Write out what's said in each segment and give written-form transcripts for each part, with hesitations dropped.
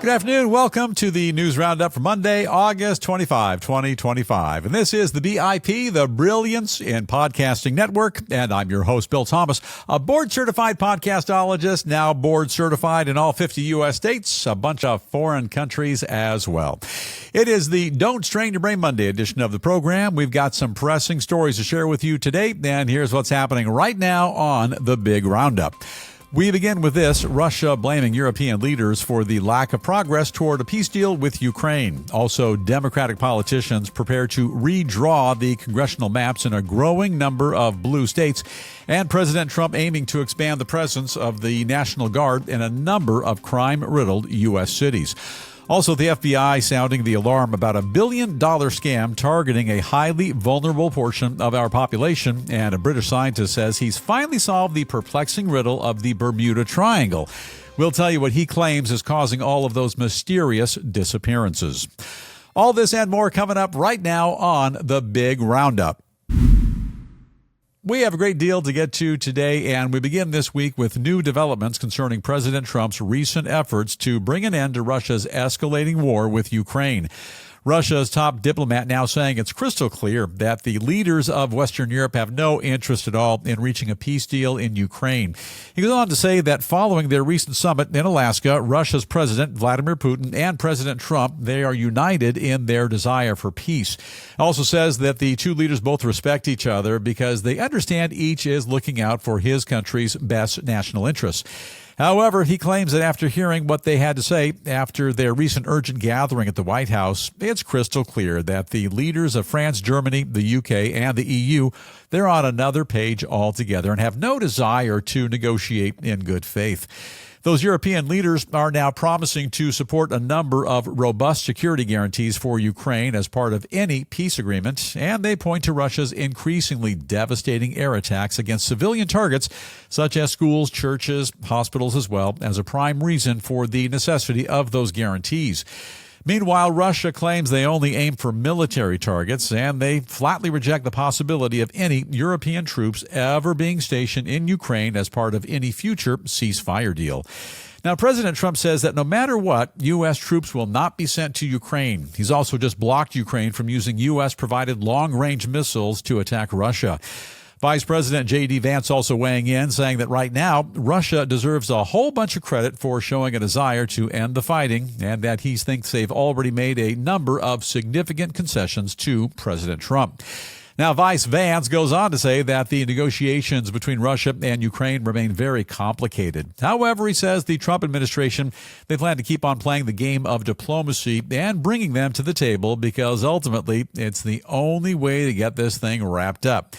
Good afternoon. Welcome to the News Roundup for Monday, August 25, 2025. And this is the BIP, the Brilliance in Podcasting Network. And I'm your host, Bill Thomas, a board-certified podcastologist, now board-certified in all 50 U.S. states, a bunch of foreign countries as well. It is the Don't Strain Your Brain Monday edition of the program. We've got some pressing stories to share with you today. And here's what's happening right now on the Big Roundup. We begin with this: Russia blaming European leaders for the lack of progress toward a peace deal with Ukraine. Also, Democratic politicians prepare to redraw the congressional maps in a growing number of blue states. And President Trump aiming to expand the presence of the National Guard in a number of crime-riddled U.S. cities. Also, the FBI sounding the alarm about a $1 billion scam targeting a highly vulnerable portion of our population. And a British scientist says he's finally solved the perplexing riddle of the Bermuda Triangle. We'll tell you what he claims is causing all of those mysterious disappearances. All this and more coming up right now on the Big Roundup. We have a great deal to get to today, and we begin this week with new developments concerning President Trump's recent efforts to bring an end to Russia's escalating war with Ukraine. Russia's top diplomat now saying it's crystal clear that the leaders of Western Europe have no interest at all in reaching a peace deal in Ukraine. He goes on to say that following their recent summit in Alaska, Russia's President Vladimir Putin and President Trump, they are united in their desire for peace. Also says that the two leaders both respect each other because they understand each is looking out for his country's best national interests. However, he claims that after hearing what they had to say after their recent urgent gathering at the White House, it's crystal clear that the leaders of France, Germany, the UK, and the EU, they're on another page altogether and have no desire to negotiate in good faith. Those European leaders are now promising to support a number of robust security guarantees for Ukraine as part of any peace agreement, and they point to Russia's increasingly devastating air attacks against civilian targets such as schools, churches, hospitals as well, as a prime reason for the necessity of those guarantees. Meanwhile, Russia claims they only aim for military targets, and they flatly reject the possibility of any European troops ever being stationed in Ukraine as part of any future ceasefire deal. Now, President Trump says that no matter what, U.S. troops will not be sent to Ukraine. He's also just blocked Ukraine from using U.S.-provided long-range missiles to attack Russia. Vice President J.D. Vance also weighing in, saying that right now, Russia deserves a whole bunch of credit for showing a desire to end the fighting, and that he thinks they've already made a number of significant concessions to President Trump. Now, Vice Vance goes on to say that the negotiations between Russia and Ukraine remain very complicated. However, he says the Trump administration, they plan to keep on playing the game of diplomacy and bringing them to the table because ultimately it's the only way to get this thing wrapped up.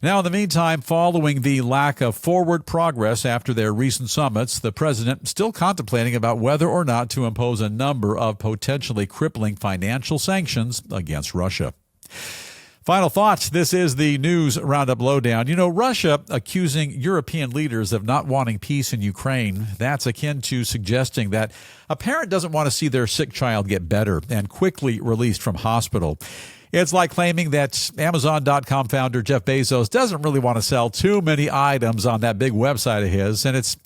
Now, in the meantime, following the lack of forward progress after their recent summits, the president still contemplating about whether or not to impose a number of potentially crippling financial sanctions against Russia. Final thoughts. This is the News Roundup Lowdown. You know, Russia accusing European leaders of not wanting peace in Ukraine, that's akin to suggesting that a parent doesn't want to see their sick child get better and quickly released from hospital. It's like claiming that Amazon.com founder Jeff Bezos doesn't really want to sell too many items on that big website of his. And it's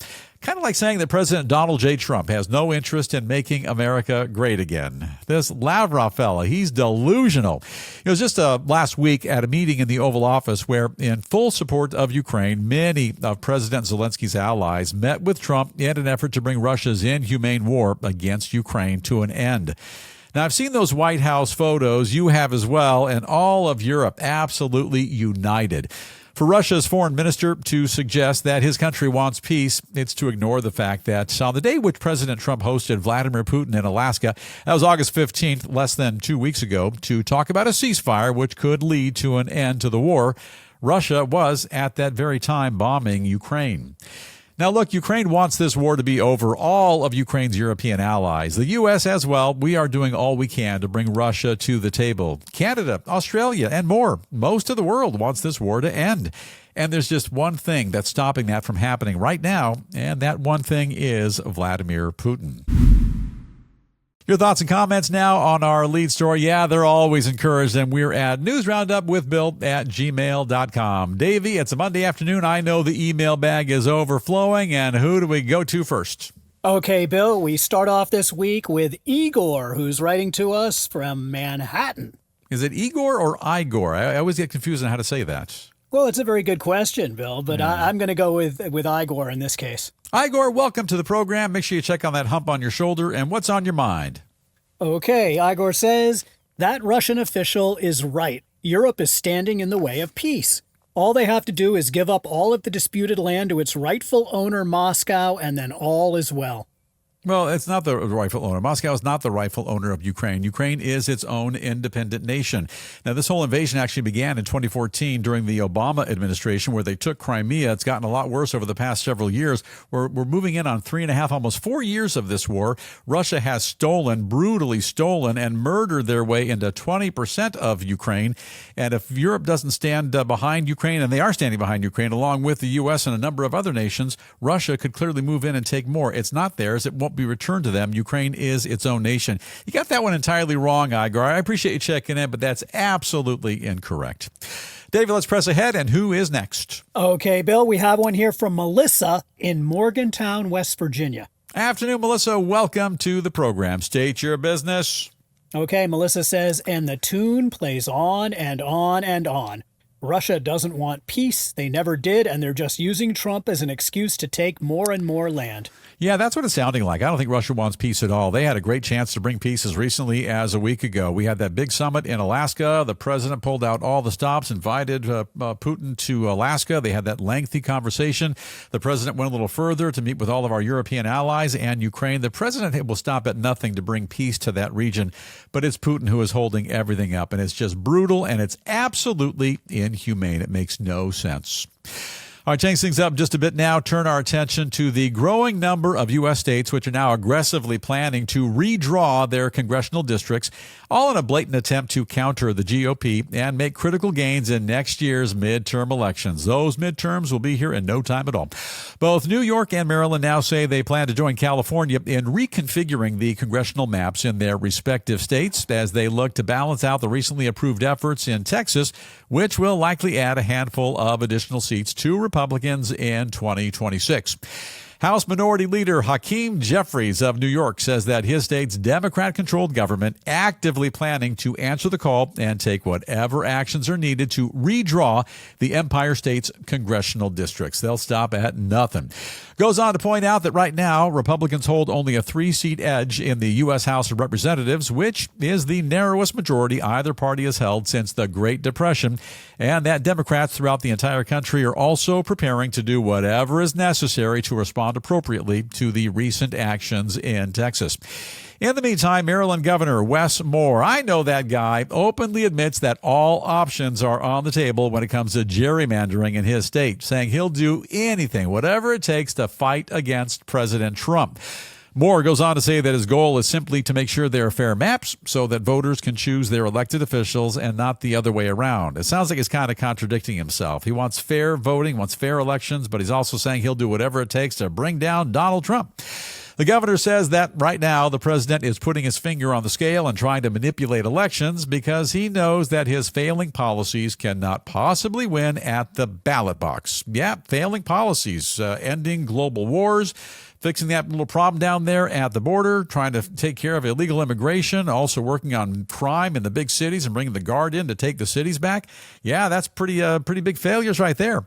kind of like saying that President Donald J. Trump has no interest in making America great again. This Lavrov fella, he's delusional. It was just last week at a meeting in the Oval Office where, in full support of Ukraine, many of President Zelensky's allies met with Trump in an effort to bring Russia's inhumane war against Ukraine to an end. Now, I've seen those White House photos, you have as well, and all of Europe absolutely united. For Russia's foreign minister to suggest that his country wants peace, it's to ignore the fact that on the day which President Trump hosted Vladimir Putin in Alaska, that was August 15th, less than 2 weeks ago, to talk about a ceasefire which could lead to an end to the war, Russia was at that very time bombing Ukraine. Now, look, Ukraine wants this war to be over. All of Ukraine's European allies, the U.S. as well, we are doing all we can to bring Russia to the table. Canada, Australia, and more. Most of the world wants this war to end. And there's just one thing that's stopping that from happening right now, and that one thing is Vladimir Putin. Your thoughts and comments now on our lead story. Yeah, they're always encouraged, and we're at newsroundupwithbill@gmail.com. Davey, it's a Monday afternoon. I know the email bag is overflowing, and who do we go to first? Okay, Bill, we start off this week with Igor, who's writing to us from Manhattan. Is it Igor or Igor? I always get confused on how to say that. Well, it's a very good question, Bill, but I'm going to go with Igor in this case. Igor, welcome to the program. Make sure you check on that hump on your shoulder and what's on your mind. Okay, Igor says, that Russian official is right. Europe is standing in the way of peace. All they have to do is give up all of the disputed land to its rightful owner, Moscow, and then all is well. Well, it's not the rightful owner. Moscow is not the rightful owner of Ukraine. Ukraine is its own independent nation. Now, this whole invasion actually began in 2014 during the Obama administration, where they took Crimea. It's gotten a lot worse over the past several years. We're moving in on 3.5, almost 4 years of this war. Russia has brutally stolen, and murdered their way into 20% of Ukraine. And if Europe doesn't stand behind Ukraine, and they are standing behind Ukraine, along with the U.S. and a number of other nations, Russia could clearly move in and take more. It's not theirs. It won't be returned to them. Ukraine is its own nation. You got that one entirely wrong, Igor. I appreciate you checking in, but that's absolutely incorrect. David, let's press ahead. And who is next? Okay, Bill, we have one here from Melissa in Morgantown, West Virginia. Afternoon, Melissa. Welcome to the program. State your business. Okay, Melissa says, and the tune plays on and on and on. Russia doesn't want peace. They never did, and they're just using Trump as an excuse to take more and more land. Yeah, that's what it's sounding like. I don't think Russia wants peace at all. They had a great chance to bring peace as recently as a week ago. We had that big summit in Alaska. The president pulled out all the stops, invited Putin to Alaska. They had that lengthy conversation. The president went a little further to meet with all of our European allies and Ukraine. The president will stop at nothing to bring peace to that region, but it's Putin who is holding everything up, and it's just brutal, and it's absolutely inhumane. It makes no sense. All right, change things up just a bit now. Turn our attention to the growing number of U.S. states which are now aggressively planning to redraw their congressional districts, all in a blatant attempt to counter the GOP and make critical gains in next year's midterm elections. Those midterms will be here in no time at all. Both New York and Maryland now say they plan to join California in reconfiguring the congressional maps in their respective states as they look to balance out the recently approved efforts in Texas, which will likely add a handful of additional seats to Republicans in 2026. House Minority Leader Hakeem Jeffries of New York says that his state's Democrat-controlled government actively planning to answer the call and take whatever actions are needed to redraw the Empire State's congressional districts. They'll stop at nothing. Goes on to point out that right now, Republicans hold only a 3-seat edge in the U.S. House of Representatives, which is the narrowest majority either party has held since the Great Depression, and that Democrats throughout the entire country are also preparing to do whatever is necessary to respond appropriately to the recent actions in Texas. In the meantime, Maryland Governor Wes Moore, I know that guy, openly admits that all options are on the table when it comes to gerrymandering in his state, saying he'll do anything, whatever it takes to fight against President Trump. Moore goes on to say that his goal is simply to make sure there are fair maps so that voters can choose their elected officials and not the other way around. It sounds like he's kind of contradicting himself. He wants fair voting, wants fair elections, but he's also saying he'll do whatever it takes to bring down Donald Trump. The governor says that right now the president is putting his finger on the scale and trying to manipulate elections because he knows that his failing policies cannot possibly win at the ballot box. Yeah, failing policies, ending global wars, fixing that little problem down there at the border, trying to take care of illegal immigration, also working on crime in the big cities and bringing the Guard in to take the cities back. Yeah, that's pretty big failures right there.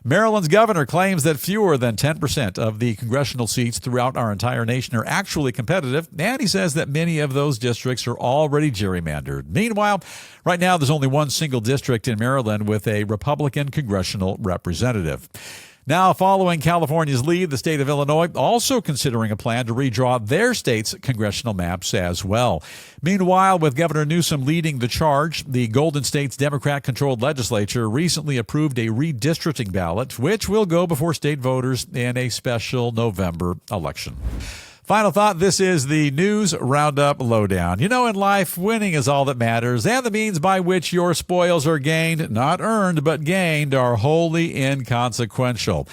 Maryland's governor claims that fewer than 10% of the congressional seats throughout our entire nation are actually competitive, and he says that many of those districts are already gerrymandered. Meanwhile, right now there's only one single district in Maryland with a Republican congressional representative. Now, following California's lead, the state of Illinois also considering a plan to redraw their state's congressional maps as well. Meanwhile, with Governor Newsom leading the charge, the Golden State's Democrat-controlled legislature recently approved a redistricting ballot, which will go before state voters in a special November election. Final thought, this is the News Roundup Lowdown. You know, in life, winning is all that matters, and the means by which your spoils are gained, not earned, but gained, are wholly inconsequential.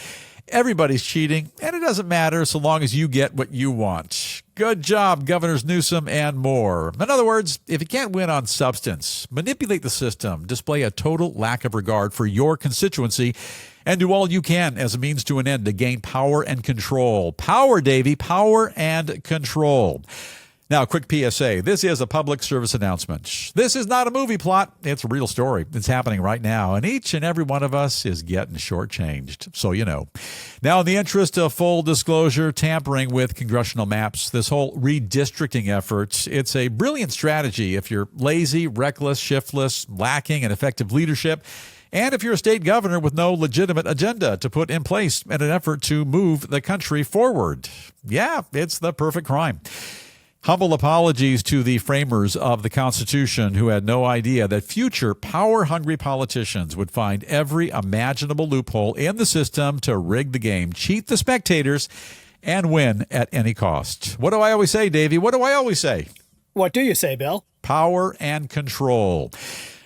Everybody's cheating, and it doesn't matter so long as you get what you want. Good job, Governors Newsom and more. In other words, if you can't win on substance, manipulate the system, display a total lack of regard for your constituency, and do all you can as a means to an end to gain power and control. Power, Davy, power and control. Now, a quick PSA. This is a public service announcement. This is not a movie plot. It's a real story. It's happening right now, and each and every one of us is getting shortchanged, so you know. Now, in the interest of full disclosure, tampering with congressional maps, this whole redistricting effort, it's a brilliant strategy if you're lazy, reckless, shiftless, lacking in effective leadership, and if you're a state governor with no legitimate agenda to put in place in an effort to move the country forward. Yeah, it's the perfect crime. Humble apologies to the framers of the Constitution who had no idea that future power-hungry politicians would find every imaginable loophole in the system to rig the game, cheat the spectators, and win at any cost. What do I always say, Davey? What do I always say? What do you say, Bill? Power and control.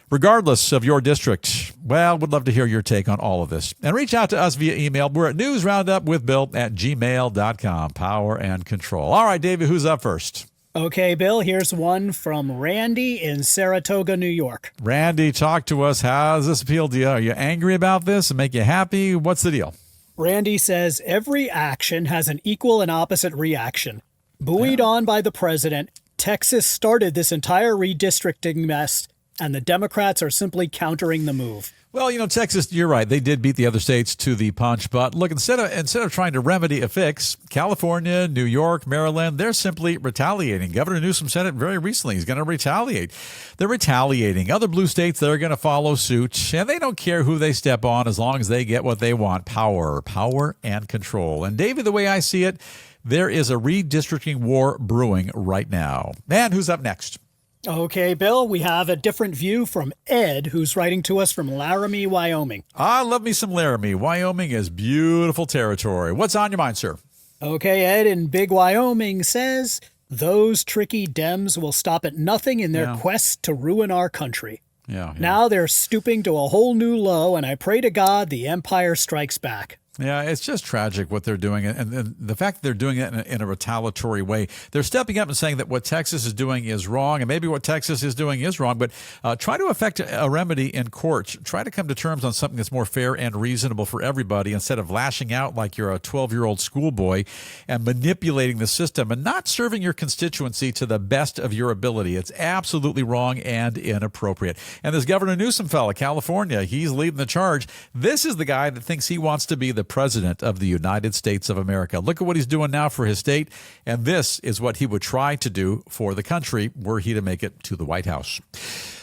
Regardless of your district, well, would love to hear your take on all of this. And reach out to us via email. We're at newsroundupwithbill@gmail.com. Power and control. All right, David, who's up first? Okay, Bill, here's one from Randy in Saratoga, New York. Randy, talk to us. How does this appeal to you? Are you angry about this and make you happy? What's the deal? Randy says, every action has an equal and opposite reaction. Buoyed on by the president, Texas started this entire redistricting mess, and the Democrats are simply countering the move. Well, you know, Texas, you're right. They did beat the other states to the punch. But look, instead of trying to remedy a fix, California, New York, Maryland, they're simply retaliating. Governor Newsom said it very recently. He's going to retaliate. They're retaliating. Other blue states, they're going to follow suit. And they don't care who they step on as long as they get what they want. Power and control. And David, the way I see it, there is a redistricting war brewing right now. And who's up next? Okay, Bill, we have a different view from Ed, who's writing to us from Laramie, Wyoming. I love me some Laramie. Wyoming is beautiful territory. What's on your mind, sir? Okay, Ed in Big Wyoming says, those tricky Dems will stop at nothing in their quest to ruin our country. Yeah. Now they're stooping to a whole new low, and I pray to God the empire strikes back. Yeah, it's just tragic what they're doing. And the fact that they're doing it in a retaliatory way, they're stepping up and saying that what Texas is doing is wrong, and maybe what Texas is doing is wrong, but try to effect a remedy in court. Try to come to terms on something that's more fair and reasonable for everybody instead of lashing out like you're a 12-year-old schoolboy and manipulating the system and not serving your constituency to the best of your ability. It's absolutely wrong and inappropriate. And this Governor Newsom fella, California, he's leading the charge. This is the guy that thinks he wants to be the president of the United States of America. Look at what he's doing now for his state, and this is what he would try to do for the country were he to make it to the White House.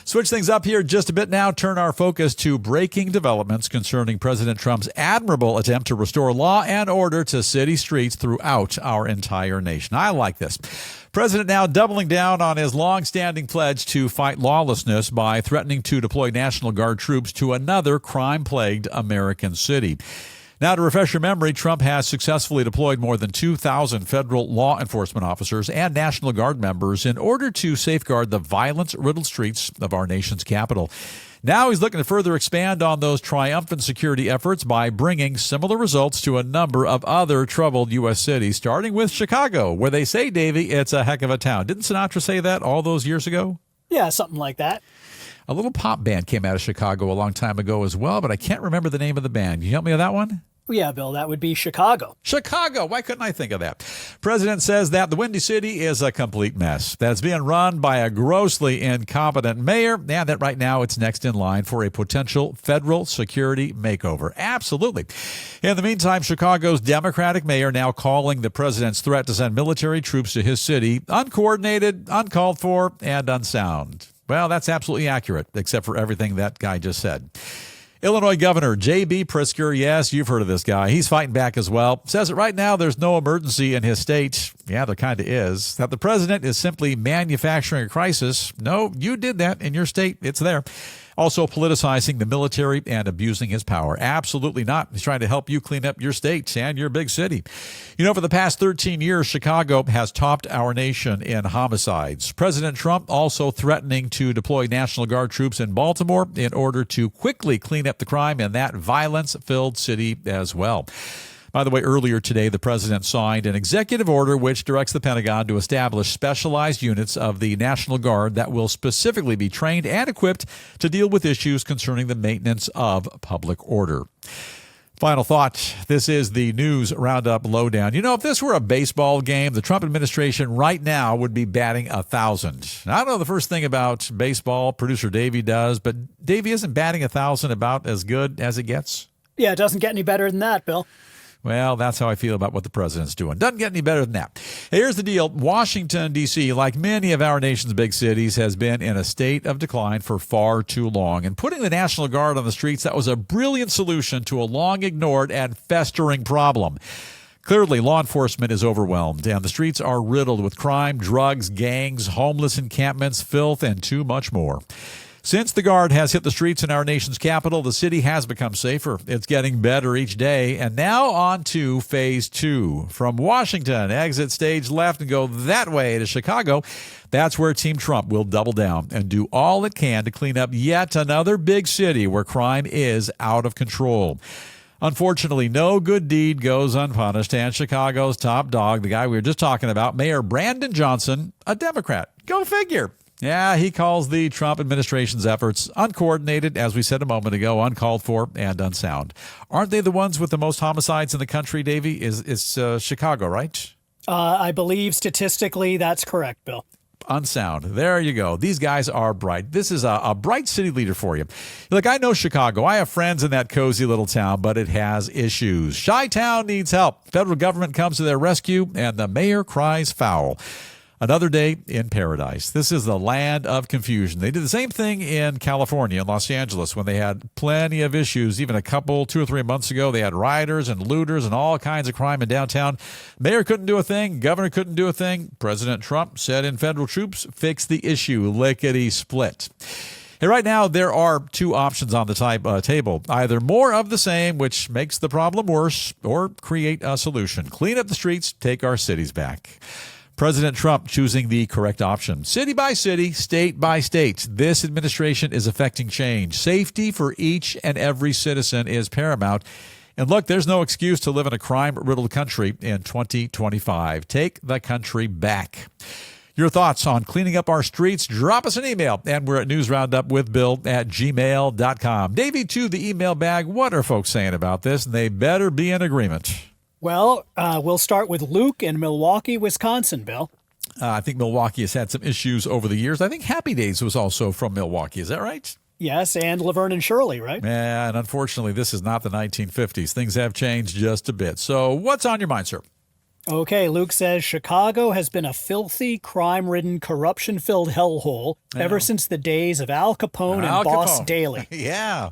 Switch things up here just a bit now. Turn our focus to breaking developments concerning President Trump's admirable attempt to restore law and order to city streets throughout our entire nation. I like this. President now doubling down on his long-standing pledge to fight lawlessness by threatening to deploy National Guard troops to another crime-plagued American city. Now, to refresh your memory, Trump has successfully deployed more than 2,000 federal law enforcement officers and National Guard members in order to safeguard the violence-riddled streets of our nation's capital. Now he's looking to further expand on those triumphant security efforts by bringing similar results to a number of other troubled U.S. cities, starting with Chicago, where they say, Davey, it's a heck of a town. Didn't Sinatra say that all those years ago? Yeah, something like that. A little pop band came out of Chicago a long time ago as well, but I can't remember the name of the band. Can you help me with that one? Yeah, Bill, that would be Chicago. Chicago. Why couldn't I think of that? President says that the Windy City is a complete mess, that's being run by a grossly incompetent mayor, and that right now it's next in line for a potential federal security makeover. Absolutely. In the meantime, Chicago's Democratic mayor now calling the president's threat to send military troops to his city uncoordinated, uncalled for, and unsound. Well, that's absolutely accurate, except for everything that guy just said. Illinois Governor J.B. Pritzker, yes, you've heard of this guy. He's fighting back as well. Says that right now there's no emergency in his state. Yeah, there kind of is. That the president is simply manufacturing a crisis. No, you did that in your state. It's there. Also politicizing the military and abusing his power. Absolutely not. He's trying to help you clean up your state and your big city. You know, for the past 13 years, Chicago has topped our nation in homicides. President Trump also threatening to deploy National Guard troops in Baltimore in order to quickly clean up the crime in that violence-filled city as well. By the way, earlier today, the president signed an executive order which directs the Pentagon to establish specialized units of the National Guard that will specifically be trained and equipped to deal with issues concerning the maintenance of public order. Final thought. This is the News Roundup Lowdown. You know, if this were a baseball game, the Trump administration right now would be batting 1,000. I don't know the first thing about baseball, producer Davey does, but Davey, isn't batting 1,000 about as good as it gets? Yeah, it doesn't get any better than that, Bill. Well, that's how I feel about what the president's doing. Doesn't get any better than that. Here's the deal. Washington, D.C., like many of our nation's big cities, has been in a state of decline for far too long. And putting the National Guard on the streets, that was a brilliant solution to a long-ignored and festering problem. Clearly, law enforcement is overwhelmed, and the streets are riddled with crime, drugs, gangs, homeless encampments, filth, and too much more. Since the Guard has hit the streets in our nation's capital, the city has become safer. It's getting better each day. And now on to Phase 2. From Washington, exit stage left and go that way to Chicago. That's where Team Trump will double down and do all it can to clean up yet another big city where crime is out of control. Unfortunately, no good deed goes unpunished, and Chicago's top dog, the guy we were just talking about, Mayor Brandon Johnson, a Democrat. Go figure. Yeah, he calls the Trump administration's efforts uncoordinated, as we said a moment ago, uncalled for, and unsound. Aren't they the ones with the most homicides in the country, Davey? Is Chicago, right? I believe statistically that's correct, Bill. Unsound. There you go. These guys are bright. This is a bright city leader for you. Look, I know Chicago. I have friends in that cozy little town, but it has issues. Chi-Town needs help. Federal government comes to their rescue, and the mayor cries foul. Another day in paradise. This is the land of confusion. They did the same thing in California, in Los Angeles, when they had plenty of issues. Even 2 or 3 months ago, they had rioters and looters and all kinds of crime in downtown. Mayor couldn't do a thing. Governor couldn't do a thing. President Trump said in federal troops, fix the issue. Lickety split. Hey, right now, there are 2 options on the table. Either more of the same, which makes the problem worse, or create a solution. Clean up the streets, take our cities back. President Trump choosing the correct option. City by city, state by state, this administration is effecting change. Safety for each and every citizen is paramount. And look, there's no excuse to live in a crime-riddled country in 2025. Take the country back. Your thoughts on cleaning up our streets, drop us an email. And we're at newsroundupwithbill@gmail.com. Davey, to the email bag, what are folks saying about this? And they better be in agreement. Well, we'll start with Luke in Milwaukee, Wisconsin, Bill. I think Milwaukee has had some issues over the years. I think Happy Days was also from Milwaukee. Is that right? Yes, and Laverne and Shirley, right? Yeah, and unfortunately, this is not the 1950s. Things have changed just a bit. So what's on your mind, sir? Okay, Luke says Chicago has been a filthy, crime-ridden, corruption-filled hellhole ever since the days of Al Capone and Boss Daley. Yeah.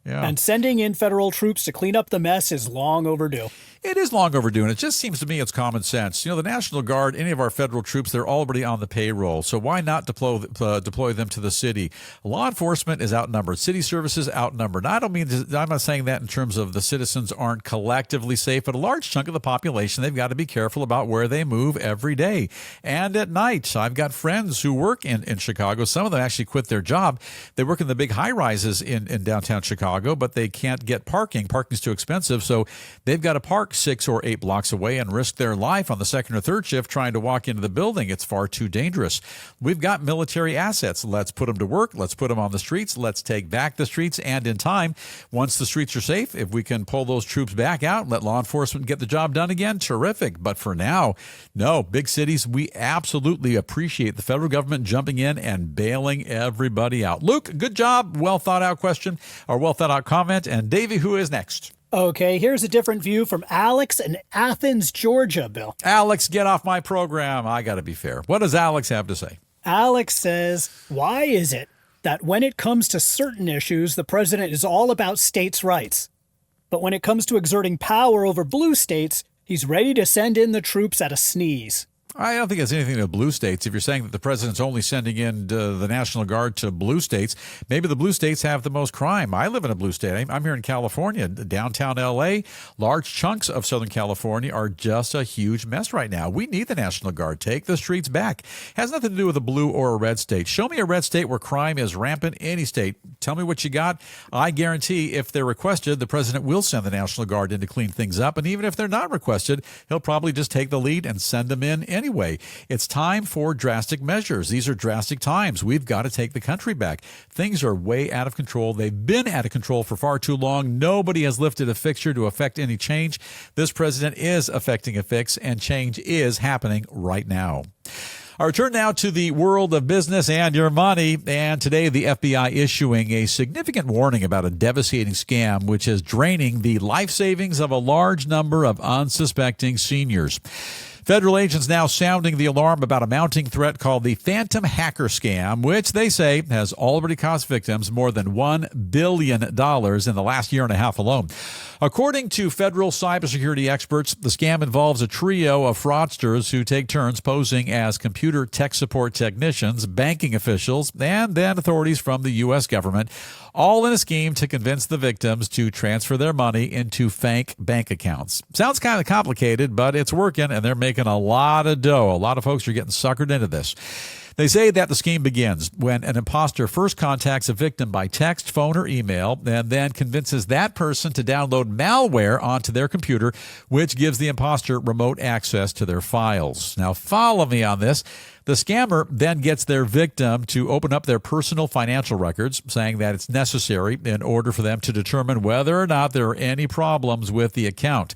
And sending in federal troops to clean up the mess is long overdue. It is long overdue, and it just seems to me it's common sense. You know, the National Guard, any of our federal troops, they're already on the payroll, so why not deploy them to the city? Law enforcement is outnumbered. City services outnumbered. Now, I'm not saying that in terms of the citizens aren't collectively safe, but a large chunk of the population, they've got to be careful about where they move every day. And at night, I've got friends who work in Chicago. Some of them actually quit their job. They work in the big high-rises in downtown Chicago, but they can't get parking. Parking's too expensive, so they've got to park 6 or 8 blocks away and risk their life on the second or third shift trying to walk into the building. It's far too dangerous. We've got military assets. Let's put them to work. Let's put them on the streets. Let's take back the streets. And in time, once the streets are safe, if we can pull those troops back out and let law enforcement get the job done again, terrific. But for now, no, big cities, we absolutely appreciate the federal government jumping in and bailing everybody out. Luke, good job. Well thought out question or well thought out comment. And Davey, who is next? Okay, here's a different view from Alex in Athens, Georgia, Bill. Alex, get off my program. I got to be fair. What does Alex have to say? Alex says, why is it that when it comes to certain issues, the president is all about states' rights? But when it comes to exerting power over blue states, he's ready to send in the troops at a sneeze. I don't think it has anything to do with blue states. If you're saying that the president's only sending in the National Guard to blue states, maybe the blue states have the most crime. I live in a blue state. I'm here in California, downtown L.A. Large chunks of Southern California are just a huge mess right now. We need the National Guard. Take the streets back. Has nothing to do with a blue or a red state. Show me a red state where crime is rampant. Any state. Tell me what you got. I guarantee if they're requested, the president will send the National Guard in to clean things up. And even if they're not requested, he'll probably just take the lead and send them in anyway. It's time for drastic measures. These are drastic times. We've got to take the country back. Things are way out of control. They've been out of control for far too long. Nobody has lifted a fixture to affect any change. This president is affecting a fix, and change is happening right now. I return now to the world of business and your money. And today, the FBI issuing a significant warning about a devastating scam which is draining the life savings of a large number of unsuspecting seniors. Federal agents now sounding the alarm about a mounting threat called the Phantom Hacker Scam, which they say has already cost victims more than $1 billion in the last year and a half alone. According to federal cybersecurity experts, the scam involves a trio of fraudsters who take turns posing as computer tech support technicians, banking officials, and then authorities from the U.S. government, all in a scheme to convince the victims to transfer their money into fake bank accounts. Sounds kind of complicated, but it's working, and they're making a lot of dough. A lot of folks are getting suckered into this. They say that the scheme begins when an imposter first contacts a victim by text, phone, or email, and then convinces that person to download malware onto their computer, which gives the imposter remote access to their files. Now, follow me on this. The scammer then gets their victim to open up their personal financial records, saying that it's necessary in order for them to determine whether or not there are any problems with the account.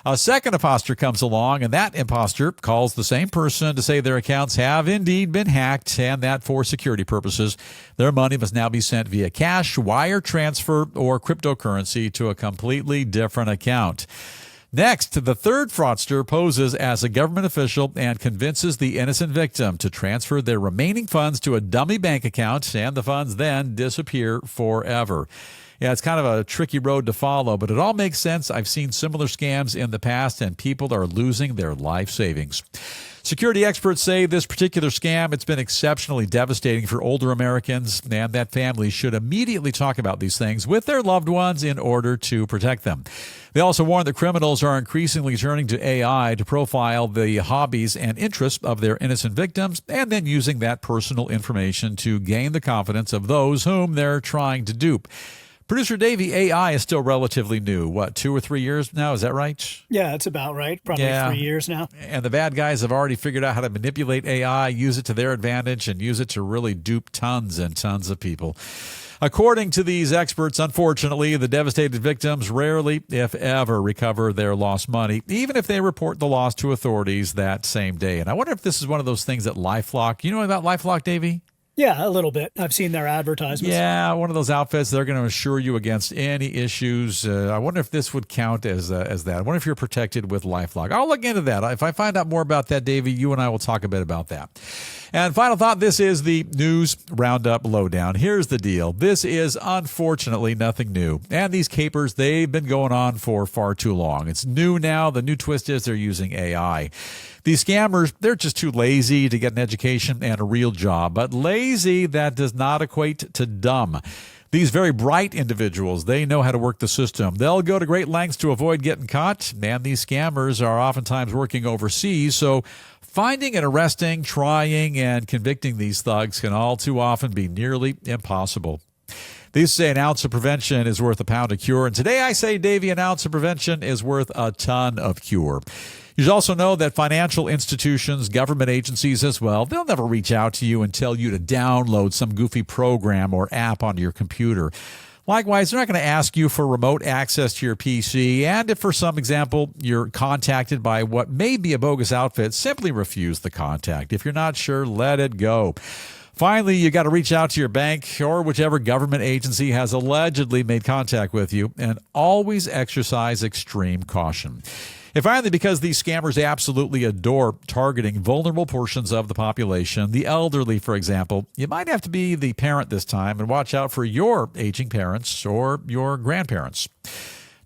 A second imposter comes along, and that imposter calls the same person to say their accounts have indeed been hacked and that for security purposes, their money must now be sent via cash, wire transfer, or cryptocurrency to a completely different account. Next, the third fraudster poses as a government official and convinces the innocent victim to transfer their remaining funds to a dummy bank account, and the funds then disappear forever. Yeah, it's kind of a tricky road to follow, but it all makes sense. I've seen similar scams in the past, and people are losing their life savings. Security experts say this particular scam, it's been exceptionally devastating for older Americans, and that families should immediately talk about these things with their loved ones in order to protect them. They also warn that criminals are increasingly turning to AI to profile the hobbies and interests of their innocent victims, and then using that personal information to gain the confidence of those whom they're trying to dupe. Producer Davey, AI is still relatively new. What, 2 or 3 years now? Is that right? Yeah, it's about right. Probably 3 years now. And the bad guys have already figured out how to manipulate AI, use it to their advantage, and use it to really dupe tons and tons of people. According to these experts, unfortunately, the devastated victims rarely, if ever, recover their lost money, even if they report the loss to authorities that same day. And I wonder if this is one of those things that LifeLock, you know about LifeLock, Davey? Yeah, a little bit. I've seen their advertisements. Yeah, one of those outfits, they're going to assure you against any issues. I wonder if this would count as that. I wonder if you're protected with LifeLock. I'll look into that. If I find out more about that, Davey, you and I will talk a bit about that. And final thought, this is the News Roundup Lowdown. Here's the deal. This is unfortunately nothing new. And these capers, they've been going on for far too long. It's new now. The new twist is they're using AI. These scammers, they're just too lazy to get an education and a real job. But lazy, that does not equate to dumb. These very bright individuals, they know how to work the system. They'll go to great lengths to avoid getting caught. And these scammers are oftentimes working overseas. So finding and arresting, trying, and convicting these thugs can all too often be nearly impossible. These say an ounce of prevention is worth a pound of cure. And today I say, Davey, an ounce of prevention is worth a ton of cure. You should also know that financial institutions, government agencies as well, they'll never reach out to you and tell you to download some goofy program or app onto your computer. Likewise, they're not going to ask you for remote access to your PC. And if, for some example, you're contacted by what may be a bogus outfit, simply refuse the contact. If you're not sure, let it go. Finally, you got to reach out to your bank or whichever government agency has allegedly made contact with you, and always exercise extreme caution. And finally, because these scammers absolutely adore targeting vulnerable portions of the population, the elderly, for example, you might have to be the parent this time and watch out for your aging parents or your grandparents.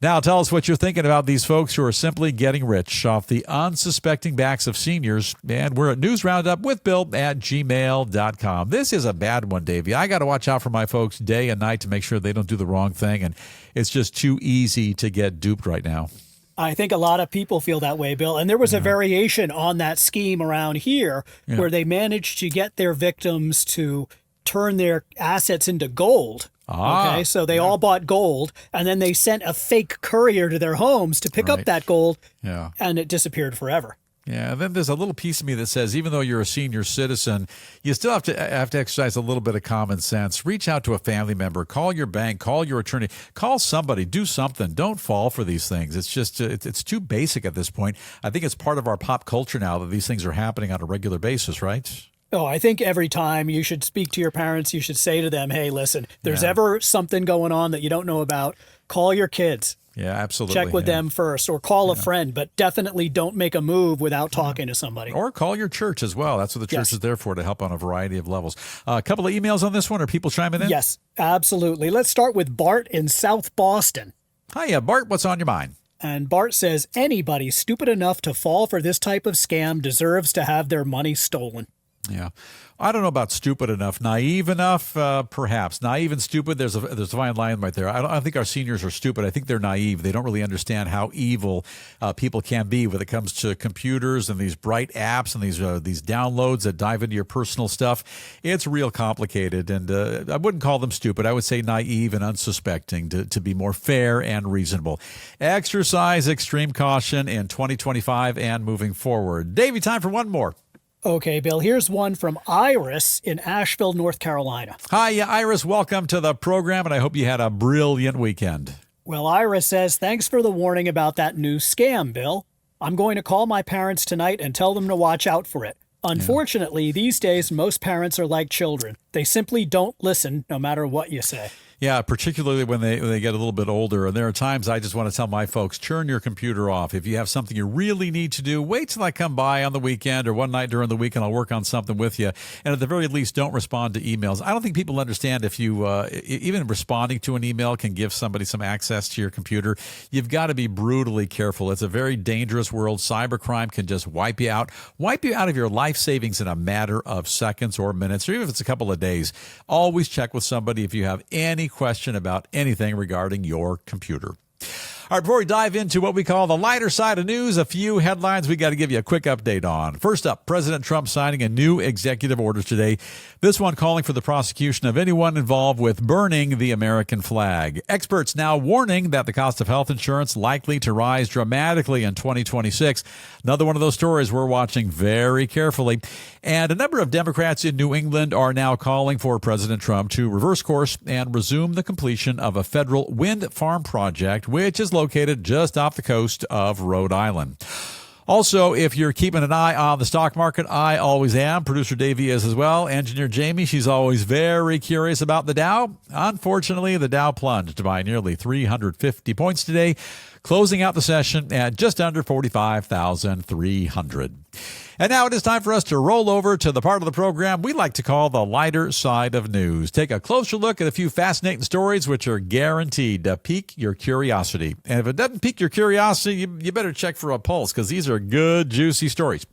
Now tell us what you're thinking about these folks who are simply getting rich off the unsuspecting backs of seniors. And we're at newsroundupwithbill@gmail.com. This is a bad one, Davey. I got to watch out for my folks day and night to make sure they don't do the wrong thing. And it's just too easy to get duped right now. I think a lot of people feel that way, Bill. And there was a variation on that scheme around here where they managed to get their victims to turn their assets into gold. Okay, so they all bought gold, and then they sent a fake courier to their homes to pick up that gold, and it disappeared forever. Yeah, and then there's a little piece of me that says even though you're a senior citizen, you still have to exercise a little bit of common sense. Reach out to a family member, call your bank, call your attorney, call somebody, do something. Don't fall for these things. It's just it's too basic at this point. I think it's part of our pop culture now that these things are happening on a regular basis, right? Oh, I think every time you should speak to your parents, you should say to them, hey, listen, there's ever something going on that you don't know about, call your kids. Yeah, absolutely. Check with them first or call a friend, but definitely don't make a move without talking to somebody. Or call your church as well. That's what the church is there for, to help on a variety of levels. A couple of emails on this one. Are people chiming in? Yes, absolutely. Let's start with Bart in South Boston. Hiya, Bart. What's on your mind? And Bart says, anybody stupid enough to fall for this type of scam deserves to have their money stolen. Yeah. I don't know about stupid enough. Naive enough, perhaps. Naive and stupid, there's a fine line right there. I don't think our seniors are stupid. I think they're naive. They don't really understand how evil people can be when it comes to computers and these bright apps and these downloads that dive into your personal stuff. It's real complicated, and I wouldn't call them stupid. I would say naive and unsuspecting to be more fair and reasonable. Exercise extreme caution in 2025 and moving forward. Davey, time for one more. Okay, Bill, here's one from Iris in Asheville, North Carolina. Hi, Iris. Welcome to the program, and I hope you had a brilliant weekend. Well, Iris says, thanks for the warning about that new scam, Bill. I'm going to call my parents tonight and tell them to watch out for it. Unfortunately, these days, most parents are like children. They simply don't listen no matter what you say. Yeah, particularly when they get a little bit older. And there are times I just want to tell my folks, turn your computer off. If you have something you really need to do, wait till I come by on the weekend or one night during the week and I'll work on something with you. And at the very least, don't respond to emails. I don't think people understand if you, even responding to an email can give somebody some access to your computer. You've got to be brutally careful. It's a very dangerous world. Cybercrime can just wipe you out of your life savings in a matter of seconds or minutes, or even if it's a couple of days. Always check with somebody if you have any question about anything regarding your computer. All right, before we dive into what we call the lighter side of news, a few headlines we got to give you a quick update on. First up, President Trump signing a new executive order today. This one calling for the prosecution of anyone involved with burning the American flag. Experts now warning that the cost of health insurance likely to rise dramatically in 2026. Another one of those stories we're watching very carefully. And a number of Democrats in New England are now calling for President Trump to reverse course and resume the completion of a federal wind farm project, which is located just off the coast of Rhode Island. Also, if you're keeping an eye on the stock market, I always am. Producer Davey is as well. Engineer Jamie, she's always very curious about the Dow. Unfortunately, the Dow plunged by nearly 350 points today, closing out the session at just under 45,300. And now it is time for us to roll over to the part of the program we like to call the lighter side of news. Take a closer look at a few fascinating stories which are guaranteed to pique your curiosity. And if it doesn't pique your curiosity, you better check for a pulse, because these are good, juicy stories.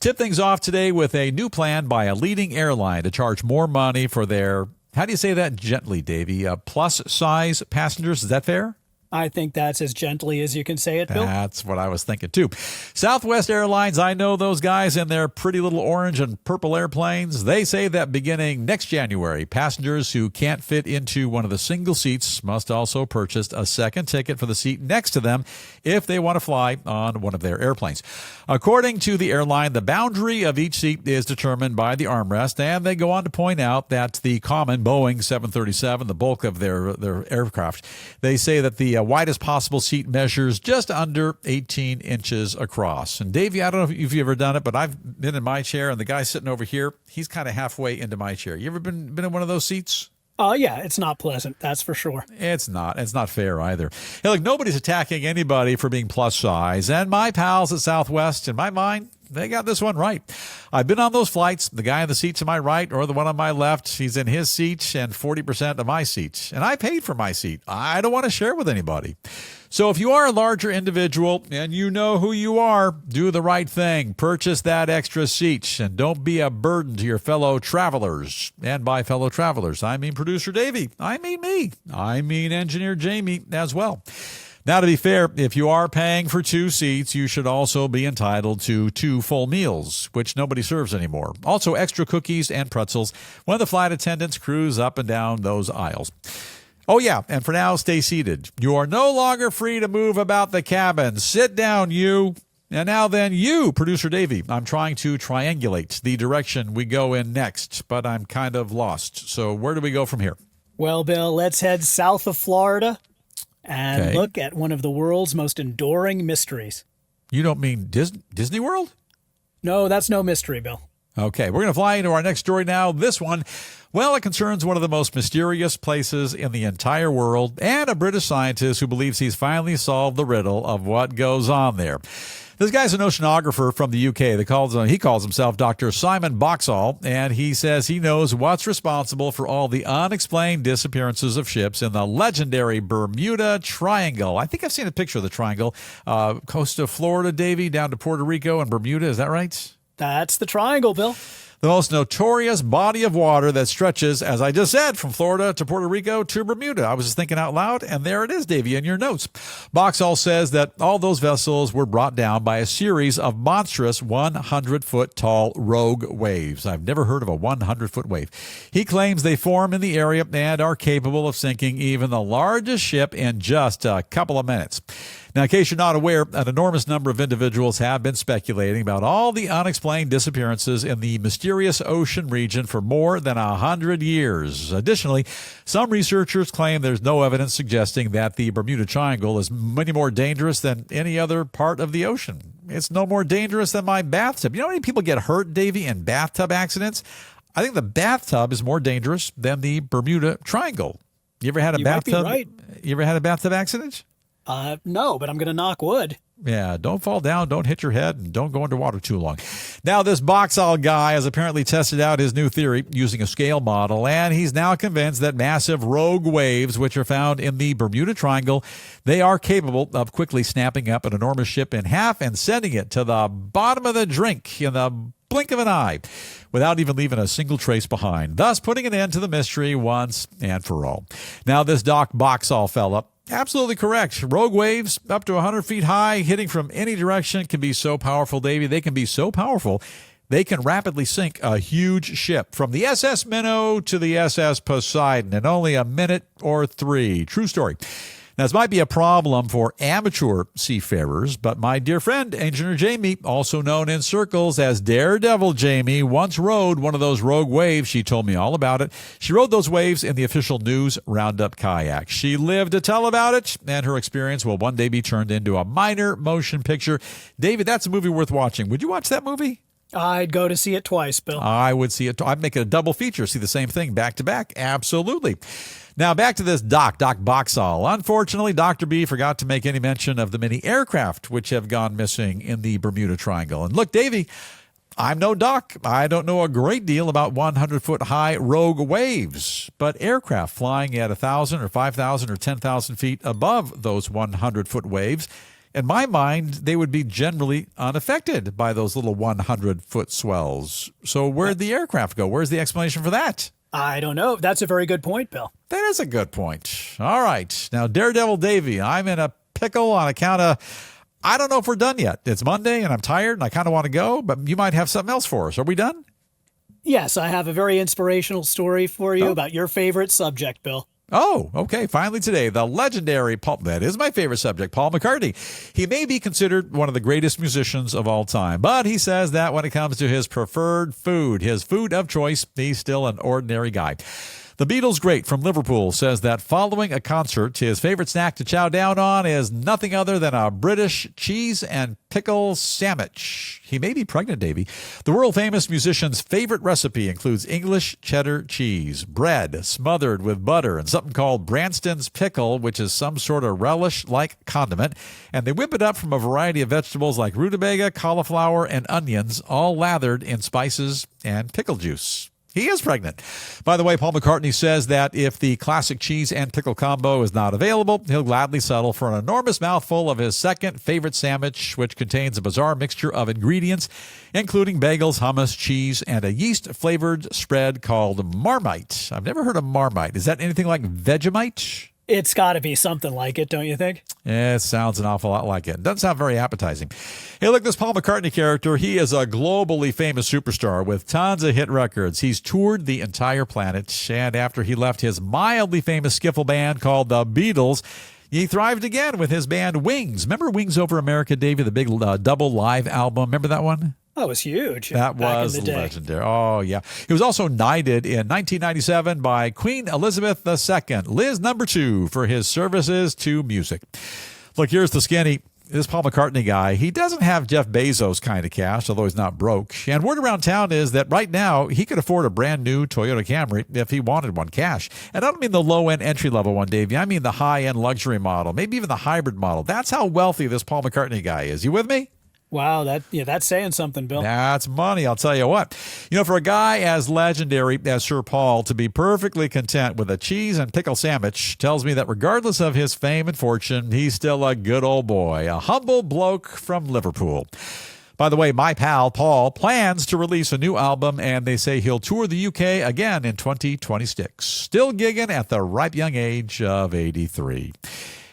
Tip things off today with a new plan by a leading airline to charge more money for their, how do you say that gently, Davey, plus-size passengers. Is that fair? I think that's as gently as you can say it, Bill. That's what I was thinking, too. Southwest Airlines, I know those guys in their pretty little orange and purple airplanes. They say that beginning next January, passengers who can't fit into one of the single seats must also purchase a second ticket for the seat next to them if they want to fly on one of their airplanes. According to the airline, the boundary of each seat is determined by the armrest, and they go on to point out that the common Boeing 737, the bulk of their aircraft, they say that the widest possible seat measures just under 18 inches across. And Davey, I don't know if you've ever done it, but I've been in my chair, and the guy sitting over here, he's kind of halfway into my chair. You ever been in one of those seats? Yeah, it's not pleasant, that's for sure. It's not. It's not fair either. Hey, look, nobody's attacking anybody for being plus size, and my pals at Southwest, in my mind, They got this one right. I've been on those flights. The guy in the seat to my right or the one on my left, he's in his seat and 40% of my seat. And I paid for my seat. I don't want to share with anybody. So if you are a larger individual and you know who you are, do the right thing. Purchase that extra seat and don't be a burden to your fellow travelers. And by fellow travelers, I mean producer Davey. I mean me. I mean engineer Jamie as well. Now, to be fair, if you are paying for 2 seats, you should also be entitled to 2 full meals, which nobody serves anymore. Also, extra cookies and pretzels when the flight attendants cruise up and down those aisles. Oh, yeah, and for now, stay seated. You are no longer free to move about the cabin. Sit down, you. And now then, you, producer Davey. I'm trying to triangulate the direction we go in next, but I'm kind of lost. So where do we go from here? Well, Bill, let's head south of Florida and look at one of the world's most enduring mysteries. You don't mean Disney World? No, that's no mystery, Bill. Okay, we're going to fly into our next story now. This one, well, it concerns one of the most mysterious places in the entire world and a British scientist who believes he's finally solved the riddle of what goes on there. This guy's an oceanographer from the UK. He calls himself Dr. Simon Boxall, and he says he knows what's responsible for all the unexplained disappearances of ships in the legendary Bermuda Triangle. I think I've seen a picture of the triangle. Coast of Florida, Davey, down to Puerto Rico and Bermuda. Is that right? That's the triangle, Bill. The most notorious body of water that stretches, as I just said, from Florida to Puerto Rico to Bermuda. I was just thinking out loud, and there it is, Davey, in your notes. Boxall says that all those vessels were brought down by a series of monstrous 100-foot tall rogue waves. I've never heard of a 100-foot wave. He claims they form in the area and are capable of sinking even the largest ship in just a couple of minutes. Now, in case you're not aware, an enormous number of individuals have been speculating about all the unexplained disappearances in the mysterious ocean region for more than 100 years. Additionally, some researchers claim there's no evidence suggesting that the Bermuda Triangle is any more dangerous than any other part of the ocean. It's no more dangerous than my bathtub. You know how many people get hurt, Davey, in bathtub accidents? I think the bathtub is more dangerous than the Bermuda Triangle. You ever had a bathtub? Might be right. You ever had a bathtub accident? No, but I'm going to knock wood. Yeah, don't fall down, don't hit your head, and don't go underwater too long. Now, this Boxall guy has apparently tested out his new theory using a scale model, and he's now convinced that massive rogue waves, which are found in the Bermuda Triangle, they are capable of quickly snapping up an enormous ship in half and sending it to the bottom of the drink in the blink of an eye without even leaving a single trace behind, thus putting an end to the mystery once and for all. Now, this Doc Boxall fella, absolutely correct. Rogue waves up to 100 feet high, hitting from any direction, can be so powerful, Davey. They can be so powerful, they can rapidly sink a huge ship from the SS Minnow to the SS Poseidon in only a minute or 3. True story. Now, this might be a problem for amateur seafarers, but my dear friend, Engineer Jamie, also known in circles as Daredevil Jamie, once rode one of those rogue waves. She told me all about it. She rode those waves in the official News Roundup kayak. She lived to tell about it, and her experience will one day be turned into a minor motion picture. David, that's a movie worth watching. Would you watch that movie? I'd go to see it twice, Bill. I would see it. I'd make it a double feature, see the same thing back to back. Absolutely. Now, back to this Doc Boxall. Unfortunately, Dr. B forgot to make any mention of the many aircraft which have gone missing in the Bermuda Triangle. And look, Davey, I'm no doc. I don't know a great deal about 100-foot high rogue waves, but aircraft flying at 1,000 or 5,000 or 10,000 feet above those 100-foot waves, in my mind, they would be generally unaffected by those little 100-foot swells. So where'd the aircraft go? Where's the explanation for that? I don't know. That's a very good point, Bill. That is a good point. All right. Now, Daredevil Davey, I'm in a pickle on account of, I don't know if we're done yet. It's Monday and I'm tired and I kind of want to go, but you might have something else for us. Are we done? Yes, I have a very inspirational story for you about your favorite subject, Bill. Oh, okay. Finally today, the legendary Paul, that is my favorite subject, Paul McCartney. He may be considered one of the greatest musicians of all time, but he says that when it comes to his preferred food, his food of choice, he's still an ordinary guy. The Beatles great from Liverpool says that following a concert, his favorite snack to chow down on is nothing other than a British cheese and pickle sandwich. He may be pregnant, Davey. The world-famous musician's favorite recipe includes English cheddar cheese, bread smothered with butter, and something called Branston's pickle, which is some sort of relish-like condiment. And they whip it up from a variety of vegetables like rutabaga, cauliflower, and onions, all lathered in spices and pickle juice. He is pregnant. By the way, Paul McCartney says that if the classic cheese and pickle combo is not available, he'll gladly settle for an enormous mouthful of his second favorite sandwich, which contains a bizarre mixture of ingredients, including bagels, hummus, cheese, and a yeast-flavored spread called Marmite. I've never heard of Marmite. Is that anything like Vegemite? It's got to be something like it, don't you think? Yeah, it sounds an awful lot like it. Doesn't sound very appetizing. Hey, look, this Paul McCartney character, he is a globally famous superstar with tons of hit records. He's toured the entire planet, and after he left his mildly famous skiffle band called the Beatles, he thrived again with his band Wings. Remember Wings Over America, Davey, the big double live album? Remember that one? That was huge. That was legendary. Oh, yeah. He was also knighted in 1997 by Queen Elizabeth II, Liz number 2, for his services to music. Look, here's the skinny. This Paul McCartney guy, he doesn't have Jeff Bezos kind of cash, although he's not broke. And word around town is that right now he could afford a brand new Toyota Camry if he wanted one cash. And I don't mean the low-end entry-level one, Davey. I mean the high-end luxury model, maybe even the hybrid model. That's how wealthy this Paul McCartney guy is. You with me? Wow, that's saying something, Bill. That's money, I'll tell you what. You know, for a guy as legendary as Sir Paul to be perfectly content with a cheese and pickle sandwich tells me that regardless of his fame and fortune, he's still a good old boy, a humble bloke from Liverpool. By the way, my pal Paul plans to release a new album, and they say he'll tour the UK again in 2026. Still gigging at the ripe young age of 83.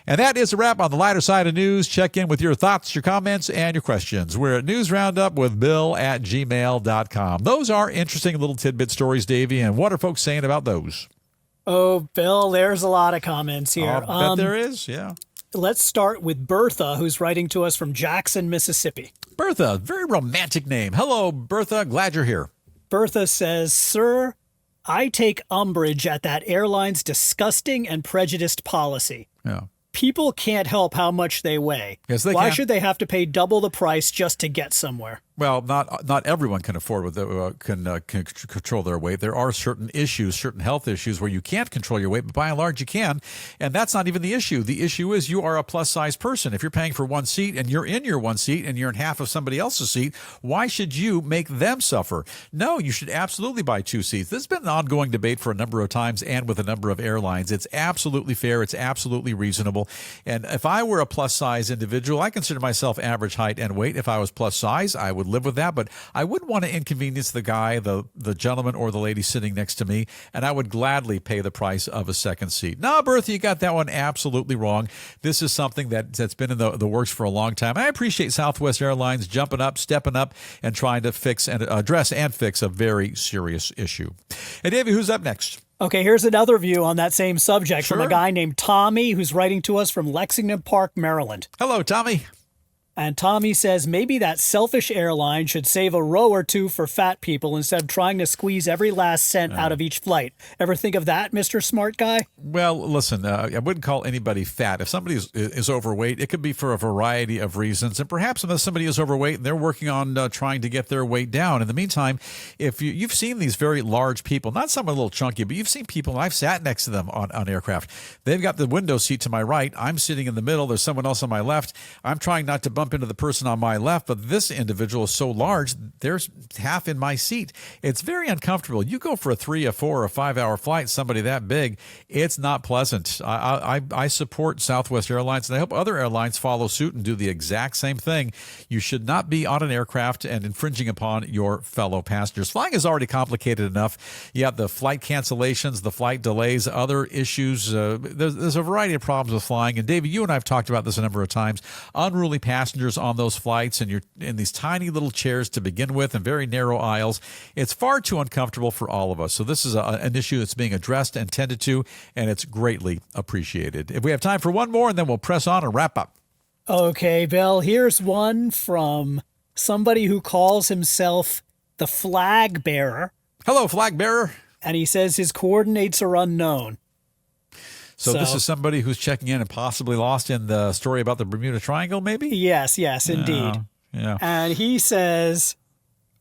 And that is a wrap on the lighter side of news. Check in with your thoughts, your comments, and your questions. We're at newsroundupwithbill@gmail.com. Those are interesting little tidbit stories, Davey, and what are folks saying about those? Oh, Bill, there's a lot of comments here. I bet there is, yeah. Let's start with Bertha, who's writing to us from Jackson, Mississippi. Bertha, very romantic name. Hello, Bertha. Glad you're here. Bertha says, Sir, I take umbrage at that airline's disgusting and prejudiced policy. Yeah. People can't help how much they weigh. Yes, they Why can. should they have to pay double the price just to get somewhere? Well, not everyone can afford can control their weight. There are certain issues, certain health issues where you can't control your weight, but by and large you can. And that's not even the issue. The issue is you are a plus-size person. If you're paying for one seat and you're in your one seat and you're in half of somebody else's seat, why should you make them suffer? No, you should absolutely buy two seats. This has been an ongoing debate for a number of times and with a number of airlines. It's absolutely fair. It's absolutely reasonable. And if I were a plus-size individual, I consider myself average height and weight. If I was plus-size, I would live with that, but I wouldn't want to inconvenience the guy, the gentleman or the lady sitting next to me, and I would gladly pay the price of a second seat. No, Bertha, you got that one absolutely wrong. This is something that's been in the works for a long time. I appreciate Southwest Airlines jumping up, stepping up, and trying to fix and address and fix a very serious issue. Hey, Davey, who's up next? Okay, here's another view on that same subject Sure. from a guy named Tommy, who's writing to us from Lexington Park, Maryland. Hello, Tommy. And Tommy says maybe that selfish airline should save a row or two for fat people instead of trying to squeeze every last cent out of each flight. Ever think of that, Mr. Smart Guy? Well, listen, I wouldn't call anybody fat. If somebody is overweight, it could be for a variety of reasons. And perhaps if somebody is overweight and they're working on trying to get their weight down. In the meantime, if you've seen these very large people, not some a little chunky, but you've seen people, and I've sat next to them on aircraft. They've got the window seat to my right. I'm sitting in the middle. There's someone else on my left. I'm trying not to bump into the person on my left, but this individual is so large, there's half in my seat. It's very uncomfortable. You go for a 3, a 4, or 5 hour flight, somebody that big, it's not pleasant. I support Southwest Airlines, and I hope other airlines follow suit and do the exact same thing. You should not be on an aircraft and infringing upon your fellow passengers. Flying is already complicated enough. You have the flight cancellations, the flight delays, other issues. There's a variety of problems with flying. And David, you and I have talked about this a number of times. Unruly passengers on those flights, and you're in these tiny little chairs to begin with and very narrow aisles. It's far too uncomfortable for all of us. So this is an issue that's being addressed and tended to, and it's greatly appreciated. If we have time for one more, and then we'll press on and wrap up. Okay, Bill, here's one from somebody who calls himself the Flag Bearer. Hello, Flag Bearer. and he says his coordinates are unknown. So this is somebody who's checking in and possibly lost in the story about the Bermuda Triangle, maybe? Yes, indeed. Yeah. And he says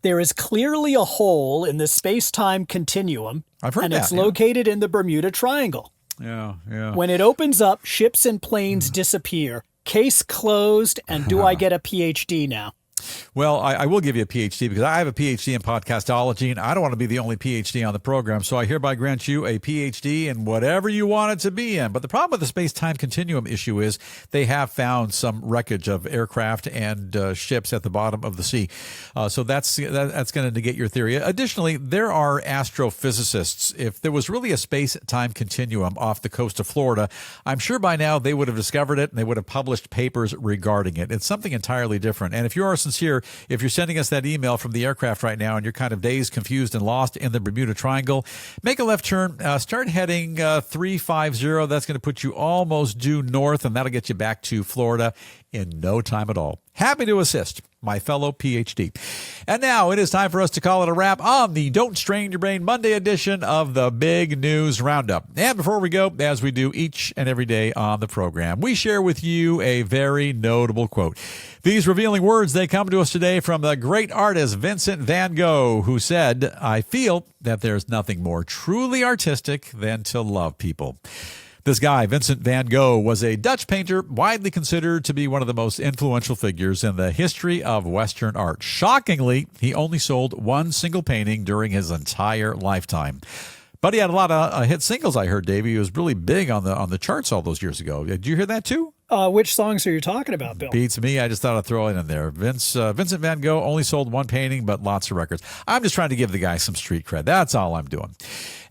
there is clearly a hole in the space-time continuum, I've heard and that, it's located in the Bermuda Triangle. Yeah. When it opens up, ships and planes disappear. Case closed, and do I get a PhD now? Well, I will give you a PhD because I have a PhD in podcastology, and I don't want to be the only PhD on the program. So I hereby grant you a PhD in whatever you want it to be in. But the problem with the space-time continuum issue is they have found some wreckage of aircraft and ships at the bottom of the sea. So that's going to negate your theory. Additionally, there are astrophysicists. If there was really a space-time continuum off the coast of Florida, I'm sure by now they would have discovered it and they would have published papers regarding it. It's something entirely different. And if you are sincere, if you're sending us that email from the aircraft right now and you're kind of dazed, confused, and lost in the Bermuda Triangle, make a left turn, start heading 350. That's going to put you almost due north, and that'll get you back to Florida in no time at all. Happy to assist, my fellow PhD. And now it is time for us to call it a wrap on the Don't Strain Your Brain Monday edition of the Big News Roundup. And before we go, as we do each and every day on the program, we share with you a very notable quote. These revealing words, they come to us today from the great artist Vincent van Gogh, who said, "I feel that there's nothing more truly artistic than to love people." This guy, Vincent van Gogh, was a Dutch painter widely considered to be one of the most influential figures in the history of Western art. Shockingly, he only sold one single painting during his entire lifetime. But he had a lot of hit singles, I heard, Davey. He was really big on the charts all those years ago. Did you hear that too? Which songs are you talking about, Bill? Beats me. I just thought I'd throw it in there. Vincent van Gogh only sold one painting, but lots of records. I'm just trying to give the guy some street cred. That's all I'm doing.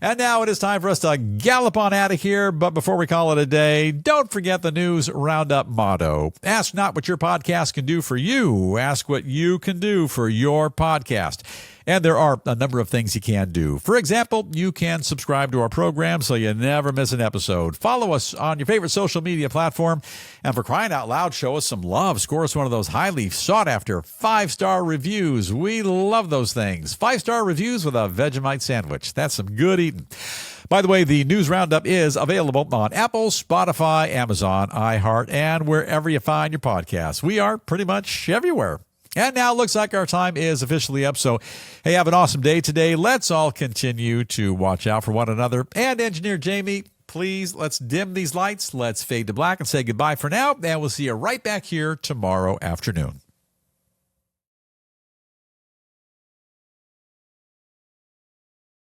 And now it is time for us to gallop on out of here. But before we call it a day, don't forget the News Roundup motto. Ask not what your podcast can do for you. Ask what you can do for your podcast. And there are a number of things you can do. For example, you can subscribe to our program so you never miss an episode. Follow us on your favorite social media platform. And for crying out loud, show us some love. Score us one of those highly sought-after 5-star reviews. We love those things. 5-star reviews with a Vegemite sandwich. That's some good eating. By the way, the News Roundup is available on Apple, Spotify, Amazon, iHeart, and wherever you find your podcasts. We are pretty much everywhere. And now it looks like our time is officially up. So, hey, have an awesome day today. Let's all continue to watch out for one another. And Engineer Jamie, please, let's dim these lights. Let's fade to black and say goodbye for now. And we'll see you right back here tomorrow afternoon.